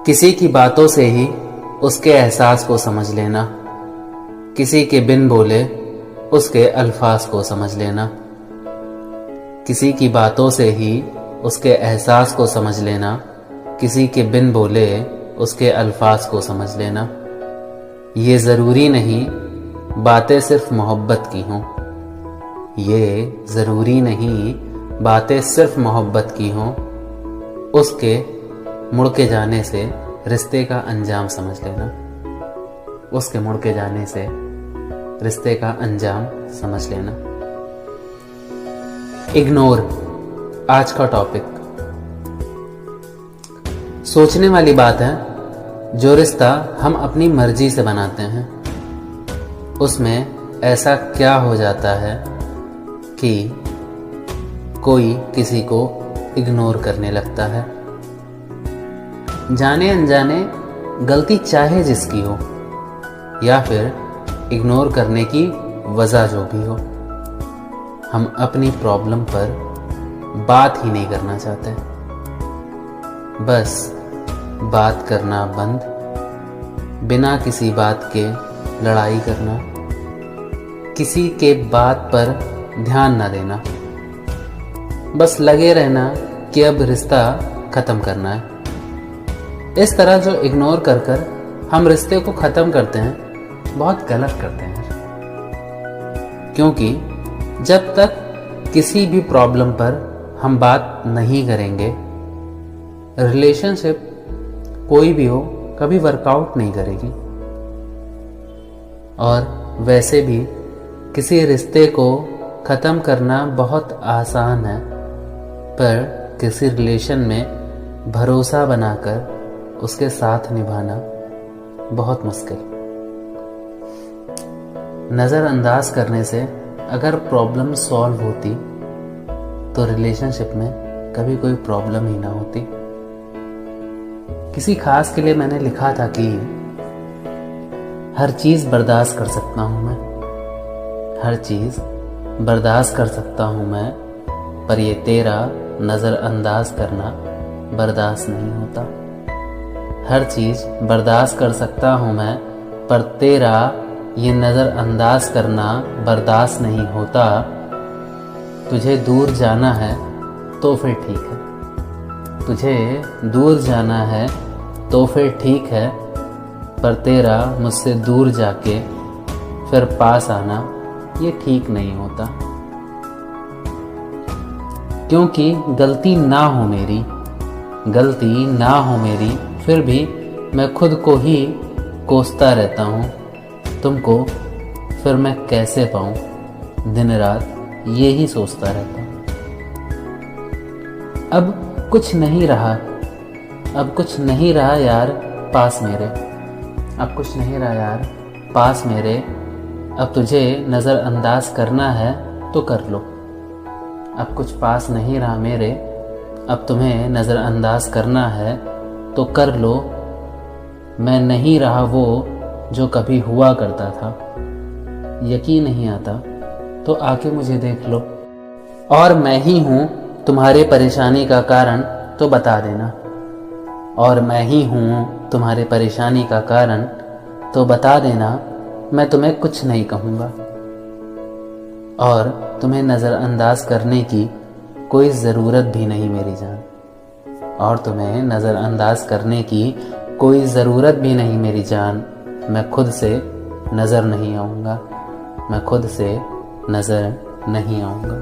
किसी की बातों से ही उसके एहसास को समझ लेना, किसी के बिन बोले उसके अल्फाज को समझ लेना, किसी की बातों से ही उसके एहसास को समझ लेना, किसी के बिन बोले उसके अल्फाज को समझ लेना। ये ज़रूरी नहीं बातें सिर्फ मोहब्बत की हों, ये ज़रूरी नहीं बातें सिर्फ मोहब्बत की हों, उसके मुड़ के जाने से रिश्ते का अंजाम समझ लेना, उसके मुड़ के जाने से रिश्ते का अंजाम समझ लेना। इग्नोर आज का टॉपिक। सोचने वाली बात है, जो रिश्ता हम अपनी मर्जी से बनाते हैं उसमें ऐसा क्या हो जाता है कि कोई किसी को इग्नोर करने लगता है। जाने अनजाने गलती चाहे जिसकी हो या फिर इग्नोर करने की वजह जो भी हो, हम अपनी प्रॉब्लम पर बात ही नहीं करना चाहते। बस बात करना बंद, बिना किसी बात के लड़ाई करना, किसी के बात पर ध्यान ना देना, बस लगे रहना कि अब रिश्ता ख़त्म करना है। इस तरह जो इग्नोर कर कर हम रिश्ते को ख़त्म करते हैं, बहुत गलत करते हैं। क्योंकि जब तक किसी भी प्रॉब्लम पर हम बात नहीं करेंगे, रिलेशनशिप कोई भी हो कभी वर्कआउट नहीं करेगी। और वैसे भी किसी रिश्ते को ख़त्म करना बहुत आसान है, पर किसी रिलेशन में भरोसा बनाकर उसके साथ निभाना बहुत मुश्किल। नज़रअंदाज करने से अगर प्रॉब्लम सॉल्व होती तो रिलेशनशिप में कभी कोई प्रॉब्लम ही ना होती। किसी खास के लिए मैंने लिखा था कि हर चीज़ बर्दाश्त कर सकता हूँ मैं, हर चीज़ बर्दाश्त कर सकता हूँ मैं, पर ये तेरा नज़रअंदाज करना बर्दाश्त नहीं होता। हर चीज़ बर्दाश्त कर सकता हूँ मैं, पर तेरा ये नज़रअंदाज करना बर्दाश्त नहीं होता। तुझे दूर जाना है तो फिर ठीक है, तुझे दूर जाना है तो फिर ठीक है, पर तेरा मुझसे दूर जाके फिर पास आना ये ठीक नहीं होता। क्योंकि गलती ना हो मेरी, गलती ना हो मेरी, फिर भी मैं खुद को ही कोसता रहता हूँ। तुमको फिर मैं कैसे पाऊँ, दिन रात यही सोचता रहता हूँ। अब कुछ नहीं रहा, अब कुछ नहीं रहा यार पास मेरे, अब कुछ नहीं रहा यार पास मेरे। अब तुझे नज़रअंदाज करना है तो कर लो। अब कुछ पास नहीं रहा मेरे, अब तुम्हें नज़रअंदाज करना है तो कर लो। मैं नहीं रहा वो जो कभी हुआ करता था। यकीन नहीं आता तो आके मुझे देख लो। और मैं ही हूँ तुम्हारे परेशानी का कारण तो बता देना, और मैं ही हूँ तुम्हारे परेशानी का कारण तो बता देना। मैं तुम्हें कुछ नहीं कहूँगा और तुम्हें नज़रअंदाज करने की कोई ज़रूरत भी नहीं मेरी जान, और तुम्हें नज़रअंदाज करने की कोई ज़रूरत भी नहीं मेरी जान। मैं खुद से नज़र नहीं आऊँगा, मैं खुद से नज़र नहीं आऊँगा।